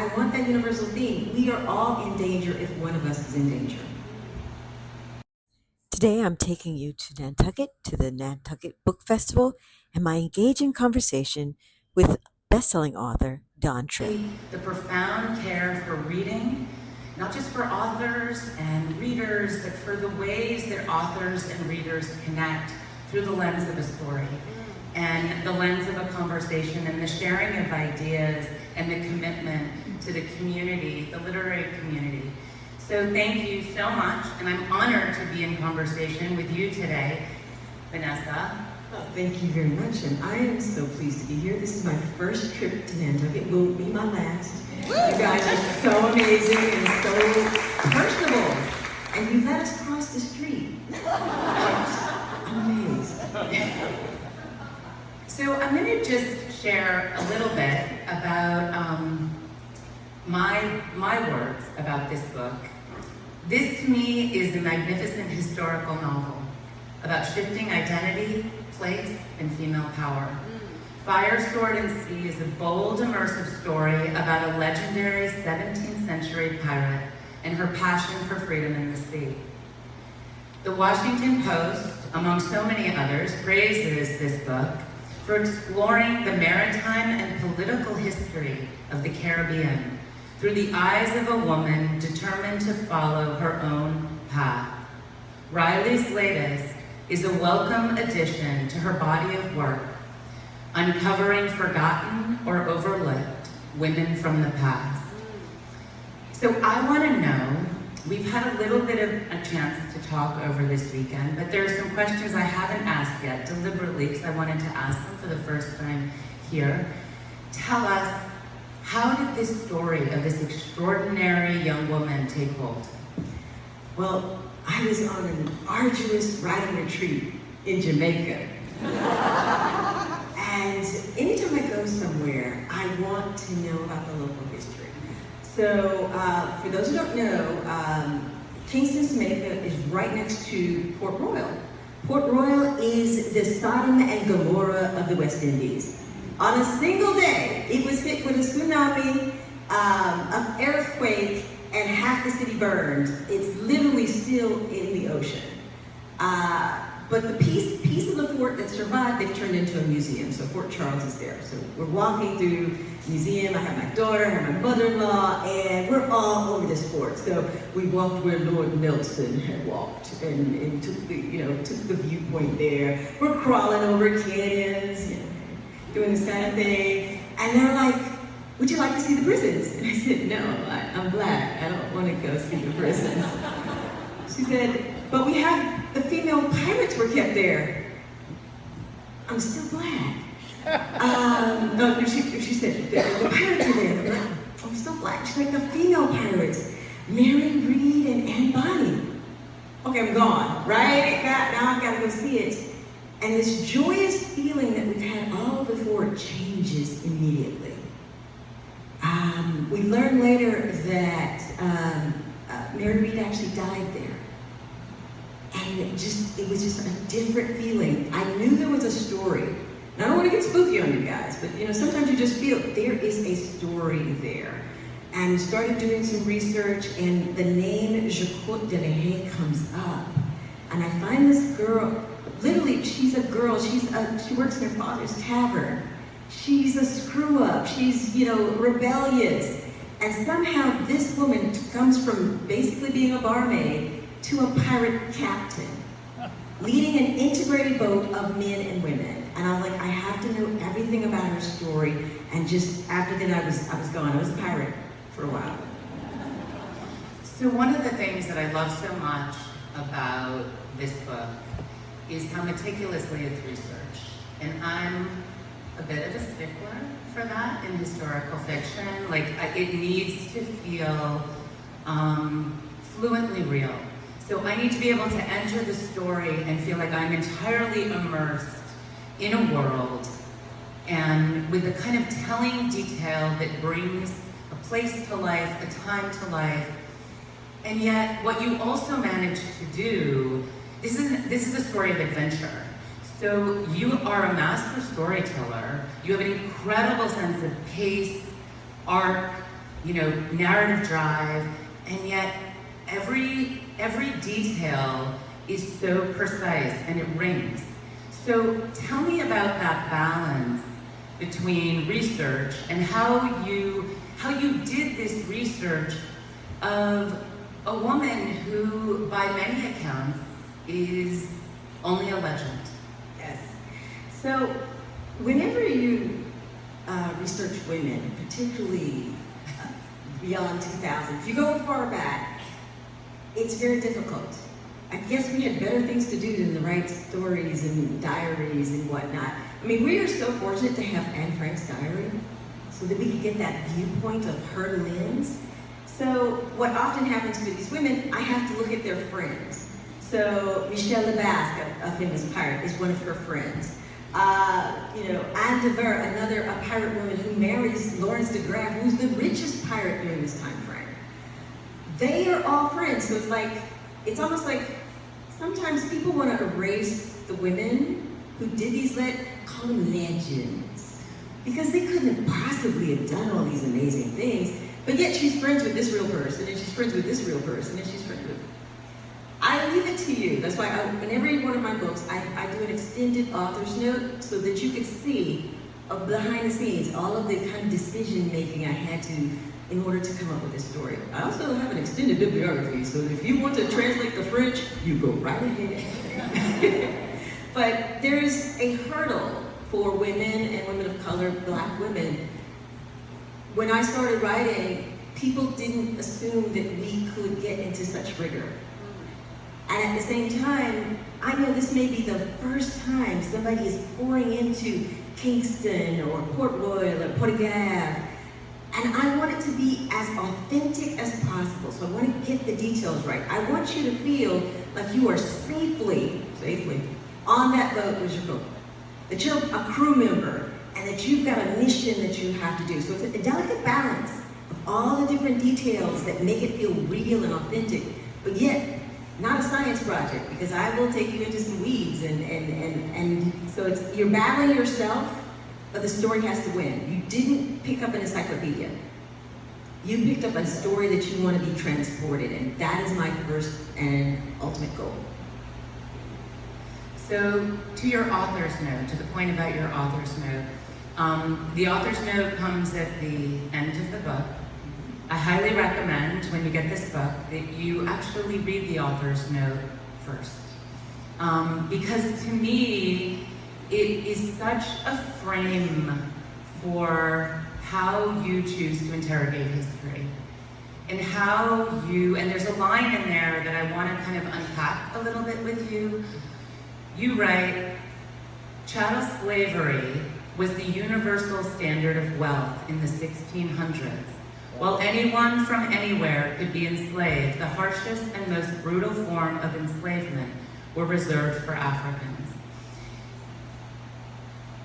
I want that universal theme. We are all in danger if one of us is in danger. Today I'm taking you to Nantucket, to the Nantucket Book Festival, and my engaging conversation with best-selling author Dawn Tripp. The profound care for reading, not just for authors and readers, but for the ways that authors and readers connect through the lens of a story and the lens of a conversation and the sharing of ideas and the commitment to the community, the literary community. So thank you so much, and I'm honored to be in conversation with you today, Vanessa. Oh, thank you very much, and I am so pleased to be here. This is my first trip to Nantucket. It will be my last. You guys are so amazing and so personable, and you let us cross the street. I'm amazed. So I'm going to just share a little bit about my words about this book. This, to me, is a magnificent historical novel about shifting identity, place, and female power. Fire, Sword, and Sea is a bold, immersive story about a legendary 17th century pirate and her passion for freedom in the sea. The Washington Post, among so many others, praises this book for exploring the maritime and political history of the Caribbean through the eyes of a woman determined to follow her own path. Riley's latest is a welcome addition to her body of work, uncovering forgotten or overlooked women from the past. So I want to know, we've had a little bit of a chance to talk over this weekend, but there are some questions I haven't asked yet, deliberately, because I wanted to ask them for the first time here. Tell us, how did this story of this extraordinary young woman take hold? Well, I was on an arduous writing retreat in Jamaica. And anytime I go somewhere, I want to know about the local history. So, for those who don't know, Kingston, Jamaica is right next to Port Royal. Port Royal is the Sodom and Gomorrah of the West Indies. On a single day, it was hit with a tsunami, an earthquake, and half the city burned. It's literally still in the ocean. But the piece of the fort that survived, they've turned into a museum. So Fort Charles is there. So we're walking through the museum. I have my daughter, I have my mother-in-law, and we're all over this fort. So we walked where Lord Nelson had walked and took the viewpoint there. We're crawling over canyons, doing this kind of thing. And they're like, would you like to see the prisons? And I said, no, I'm black. I don't want to go see the prisons. She said, but we have the female pirates were kept there. I'm still black. No, she said, the pirates are there. I'm like, I'm still black. She's like, the female pirates, Mary Read and Anne Bonny. Okay, I'm gone, right? Now I've got to go see it. And this joyous feeling that we've had all before changes immediately. We learned later that Mary Read actually died there. And it was just a different feeling. I knew there was a story. And I don't want to get spooky on you guys, but sometimes you just feel there is a story there. And we started doing some research, and the name Jacquot de la Haye comes up. And I find this girl, literally, she's a girl, she works in her father's tavern. She's a screw up, she's, rebellious. And somehow this woman comes from basically being a barmaid to a pirate captain, leading an integrated boat of men and women. And I'm like, I have to know everything about her story. And just after that, I was gone. I was a pirate for a while. So one of the things that I love so much about this book is how meticulously it's researched. And I'm a bit of a stickler for that in historical fiction. Like, it needs to feel fluently real. So I need to be able to enter the story and feel like I'm entirely immersed in a world and with the kind of telling detail that brings a place to life, a time to life. And yet, what you also manage to do, this is a story of adventure. So you are a master storyteller. You have an incredible sense of pace, arc, narrative drive, and yet every detail is so precise and it rings. So tell me about that balance between research and how you did this research of a woman who, by many accounts, is only a legend. Yes. So whenever you research women, particularly beyond 2000, if you go far back, it's very difficult. I guess we had better things to do than to write stories and diaries and whatnot. I mean, we are so fortunate to have Anne Frank's diary so that we could get that viewpoint of her lens. So what often happens with these women, I have to look at their friends. So Michelle LeBasque, a famous pirate, is one of her friends. Anne de Ver, a pirate woman who marries Lawrence de Graaf, who's the richest pirate during this time frame. They are all friends, so it's almost like sometimes people want to erase the women who did these, call them legends, because they couldn't have possibly have done all these amazing things, but yet she's friends with this real person, and she's friends with this real person, and she's friends with... I leave it to you. That's why in every one of my books, I do an extended author's note so that you can see behind the scenes all of the kind of decision making I had to in order to come up with this story. I also have an extended bibliography, so if you want to translate the French, you go right ahead. But there is a hurdle for women and women of color, Black women. When I started writing, people didn't assume that we could get into such rigor. And at the same time, I know this may be the first time somebody is pouring into Kingston or Port Royal or Portugal, and I want it to be as authentic as possible. So I want to get the details right. I want you to feel like you are safely on that boat with your boat, that you're a crew member, and that you've got a mission that you have to do. So it's a delicate balance of all the different details that make it feel real and authentic, but yet not a science project, because I will take you into some weeds, and so you're battling yourself, but the story has to win. You didn't pick up an encyclopedia. You picked up a story that you want to be transported, and that is my first and ultimate goal. So to your author's note, to the point about your author's note, the author's note comes at the end of the book. I highly recommend, when you get this book, that you actually read the author's note first. Because to me, it is such a frame for how you choose to interrogate history. And and there's a line in there that I want to kind of unpack a little bit with you. You write, chattel slavery was the universal standard of wealth in the 1600s. While anyone from anywhere could be enslaved, the harshest and most brutal form of enslavement were reserved for Africans.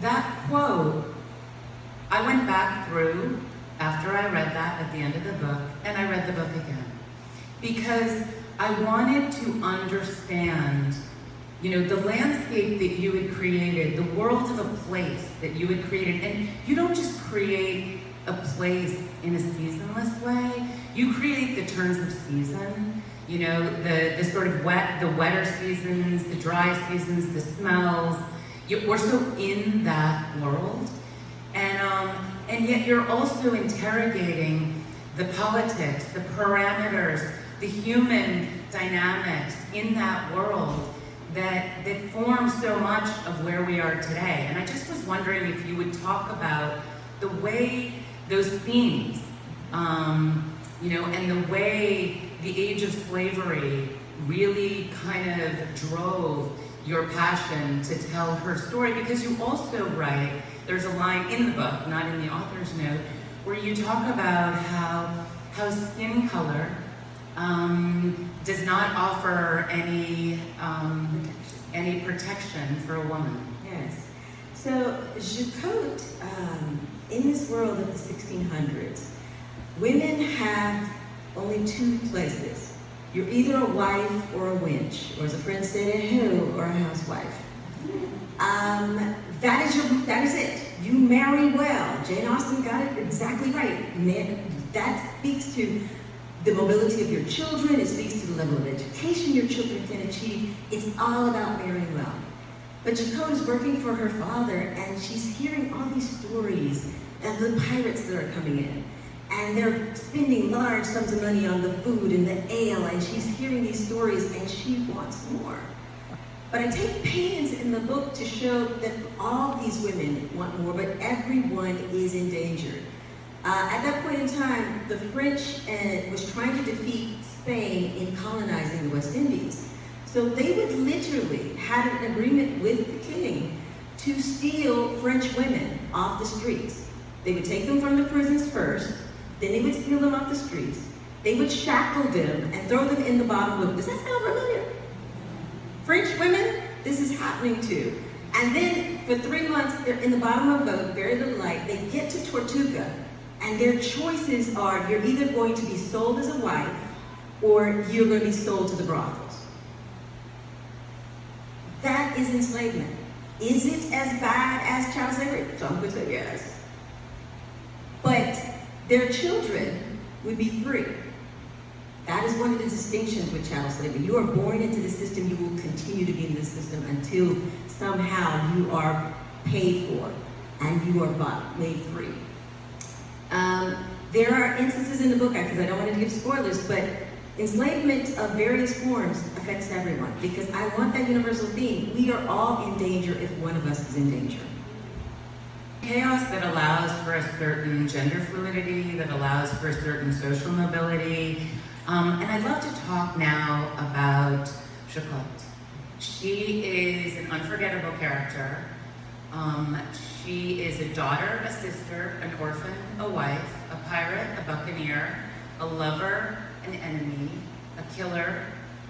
That quote, I went back through after I read that at the end of the book, and I read the book again. Because I wanted to understand, the landscape that you had created, the world of a place that you had created. And you don't just create a place in a seasonless way. You create the turns of season, the sort of the wetter seasons, the dry seasons, the smells. We're so in that world. And yet you're also interrogating the politics, the parameters, the human dynamics in that world that form so much of where we are today. And I just was wondering if you would talk about the way those themes, and the way the age of slavery really kind of drove your passion to tell her story. Because you also write, there's a line in the book, not in the author's note, where you talk about how skin color does not offer any protection for a woman. Yes. So, Jacquot, in this world of the 1600s, women have only two places. You're either a wife or a wench, or as a friend said, a hoe or a housewife. That is it. You marry well. Jane Austen got it exactly right. That speaks to the mobility of your children, it speaks to the level of education your children can achieve. It's all about marrying well. But Jacoda's working for her father, and she's hearing all these stories of the pirates that are coming in. And they're spending large sums of money on the food and the ale, and she's hearing these stories, and she wants more. But I take pains in the book to show that all these women want more, but everyone is in danger. At that point in time, the French was trying to defeat Spain in colonizing the West Indies. So they would literally have an agreement with the king to steal French women off the streets. They would take them from the prisons first, then they would steal them off the streets. They would shackle them and throw them in the bottom of, does that sound familiar? French women, this is happening too. And then for 3 months, they're in the bottom of a boat, very little light. They get to Tortuga, and their choices are, you're either going to be sold as a wife, or you're going to be sold to the brothels. That is enslavement. Is it as bad as child slavery? Some would say yes. But their children would be free. That is one of the distinctions with chattel slavery. You are born into the system, you will continue to be in the system until somehow you are paid for and you are bought, made free. There are instances in the book, because I don't want to give spoilers, but enslavement of various forms affects everyone, because I want that universal theme. We are all in danger if one of us is in danger. Chaos that allows for a certain gender fluidity, that allows for a certain social mobility. And I'd love to talk now about Chocolat. She is an unforgettable character. She is a daughter, a sister, an orphan, a wife, a pirate, a buccaneer, a lover, an enemy, a killer,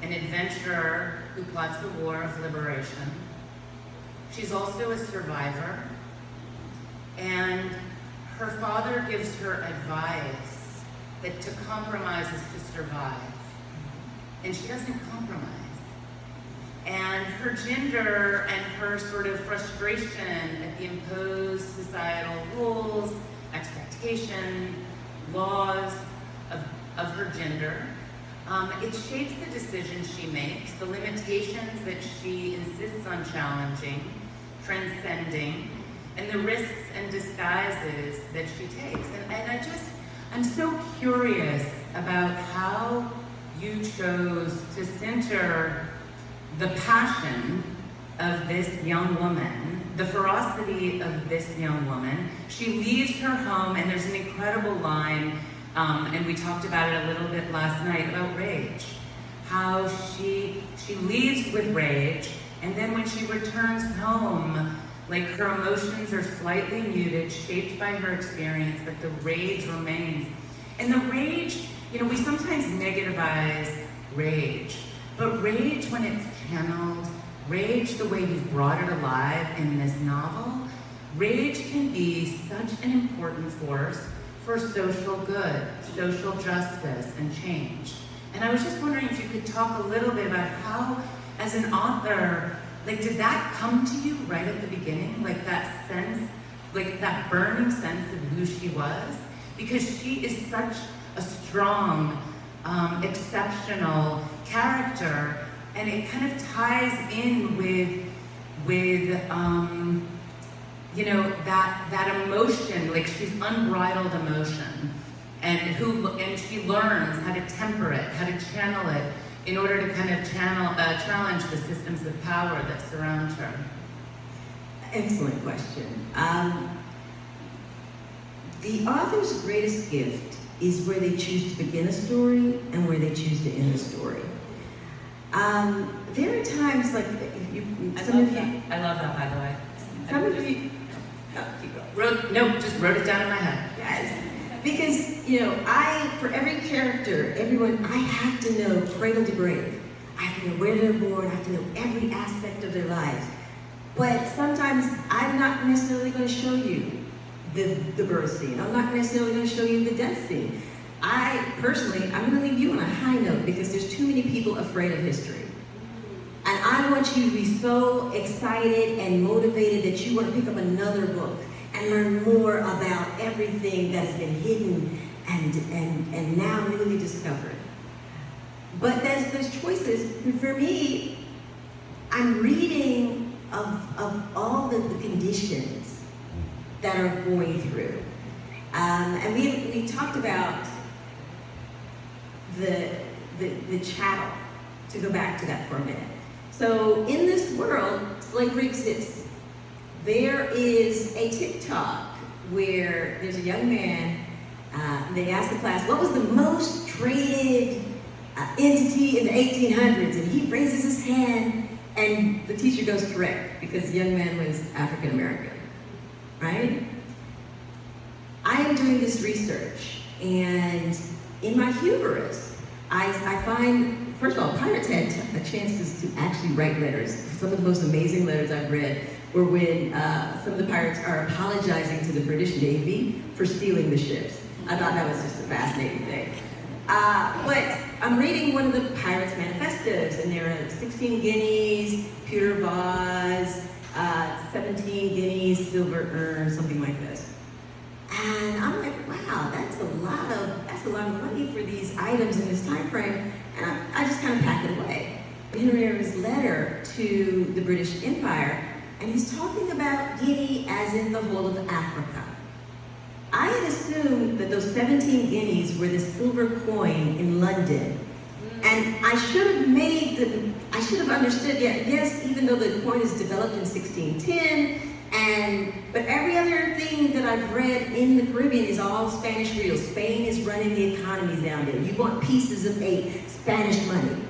an adventurer who plots the war of liberation. She's also a survivor, and her father gives her advice that to compromise is to survive, and she doesn't compromise. And her gender and her sort of frustration at the imposed societal rules, expectation, laws of her gender, it shapes the decisions she makes, the limitations that she insists on challenging, transcending, and the risks and disguises that she takes. And I'm so curious about how you chose to center the passion of this young woman, the ferocity of this young woman. She leaves her home, and there's an incredible line, and we talked about it a little bit last night, about rage. How she leaves with rage, and then when she returns home, like her emotions are slightly muted, shaped by her experience, but the rage remains. And the rage, we sometimes negativize rage, but rage when it's channeled, rage the way you've brought it alive in this novel, rage can be such an important force for social good, social justice, and change. And I was just wondering if you could talk a little bit about how, as an author, did that come to you right at the beginning? Like that sense, like that burning sense of who she was? Because she is such a strong, exceptional character, and it kind of ties in with that emotion, like she's unbridled emotion, and she learns how to temper it, how to channel it, in order to kind of challenge the systems of power that surround her. Excellent question. The author's greatest gift is where they choose to begin a story and where they choose to end a story. There are times like I love that, by the way. Some of you Just wrote it down in my head. Yes. Because, for every character, everyone, I have to know cradle to grave. I have to know where they're born, I have to know every aspect of their lives. But sometimes I'm not necessarily going to show you the birth scene. I'm not necessarily going to show you the death scene. I'm going to leave you on a high note because there's too many people afraid of history. And I want you to be so excited and motivated that you want to pick up another book and learn more about everything that has been hidden and now newly discovered. But there's those choices. For me, I'm reading of all the conditions that are going through. And we talked about the chattel, to go back to that for a minute. So in this world, slavery exists. There is a TikTok where there's a young man, they asked the class, what was the most traded entity in the 1800s? And he raises his hand, and the teacher goes correct, because the young man was African American, right? I am doing this research, and in my hubris, I find, first of all, pirates had chances to actually write letters. Some of the most amazing letters I've read were when some of the pirates are apologizing to the British Navy for stealing the ships. I thought that was just a fascinating thing. But I'm reading one of the pirates' manifestos, and there are 16 guineas, pewter vase, 17 guineas, silver urn, something like this. And I'm like, wow, that's a lot of money for these items in this time frame. And I just kind of packed it away. Henry's letter to the British Empire, and he's talking about Guinea as in the whole of Africa. I had assumed that those 17 guineas were the silver coin in London. And I should have understood, yes, even though the coin is developed in 1610, but every other thing that I've read in the Caribbean is all Spanish real. Spain is running the economy down there. You want pieces of Spanish money.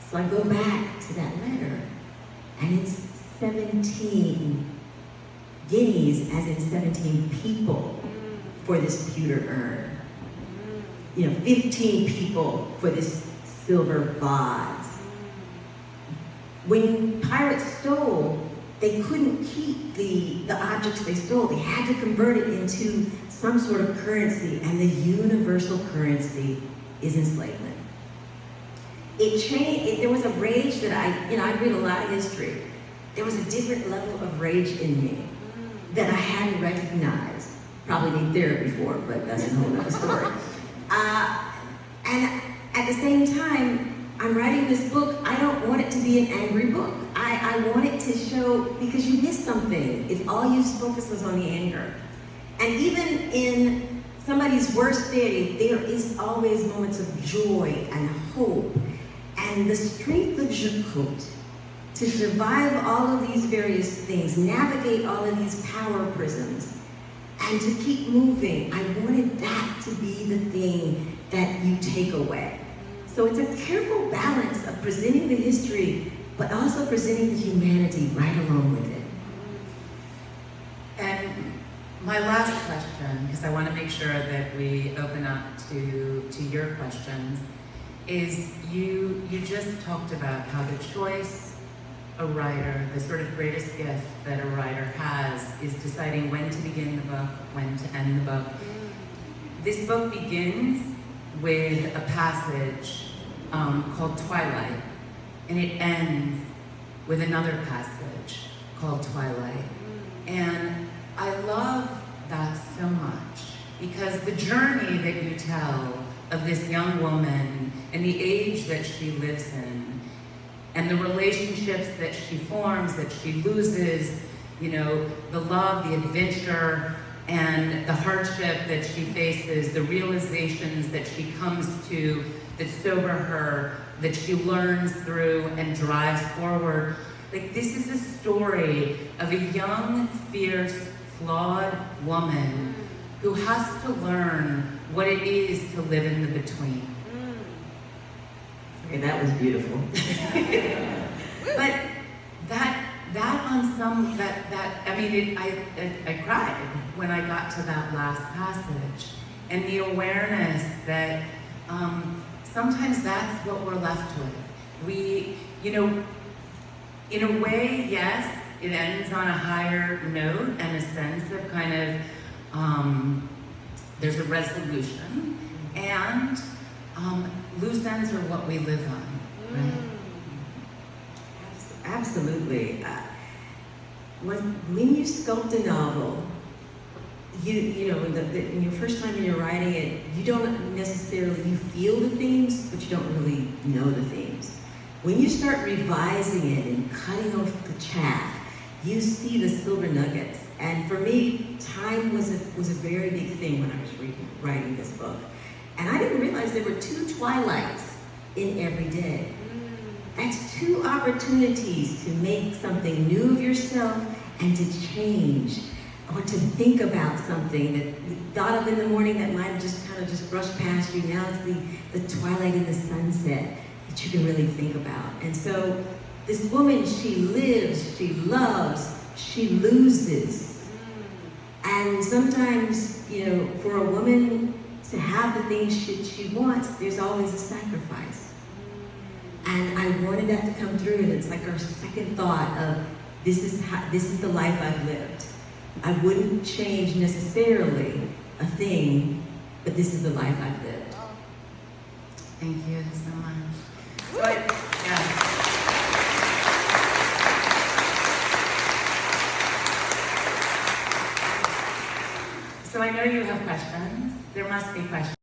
So I go back to that letter, and it's 17 guineas, as in 17 people, for this pewter urn. 15 people for this silver vase. When pirates stole, they couldn't keep the objects they stole. They had to convert it into some sort of currency, and the universal currency is enslavement. It changed. There was a rage that I read a lot of history. There was a different level of rage in me that I hadn't recognized. Probably need therapy for, but that's a whole other story. And at the same time, I'm writing this book. I don't want it to be an angry book. I want it to show, because you miss something if all you focus was on the anger. And even in somebody's worst day, there is always moments of joy and hope. And the strength of Jacquot to survive all of these various things, navigate all of these power prisms, and to keep moving. I wanted that to be the thing that you take away. So it's a careful balance of presenting the history, but also presenting the humanity right along with it. And my last question, because I want to make sure that we open up to your questions, is you just talked about how the choice a writer, the sort of greatest gift that a writer has, is deciding when to begin the book, when to end the book. This book begins with a passage called Twilight, and it ends with another passage called Twilight. And I love that so much, because the journey that you tell of this young woman and the age that she lives in, and the relationships that she forms, that she loses, the love, the adventure, and the hardship that she faces, the realizations that she comes to that sober her, that she learns through and drives forward. Like, this is a story of a young, fierce, flawed woman who has to learn what it is to live in the between. Okay, that was beautiful. But I cried when I got to that last passage, and the awareness that sometimes that's what we're left with. We, in a way, yes, it ends on a higher note and a sense of kind of, there's a resolution, and loose ends are what we live on, right? Absolutely. When you sculpt a novel, you know, in your first time you're writing it, you don't necessarily, you feel the themes, but you don't really know the themes. When you start revising it and cutting off the chaff, you see the silver nuggets. And for me, time was a very big thing when I was writing this book. And I didn't realize there were 2 twilights in every day. That's 2 opportunities to make something new of yourself and to change, or to think about something that you thought of in the morning that might have just kind of just brushed past you. Now it's the twilight and the sunset that you can really think about. And so this woman, she lives, she loves, she loses. And sometimes, you know, for a woman to have the things she wants, there's always a sacrifice. And I wanted that to come through, and it's like our second thought of, this is the life I've lived. I wouldn't change necessarily a thing, but this is the life I've lived. Thank you so much. So I know you have questions. There must be questions.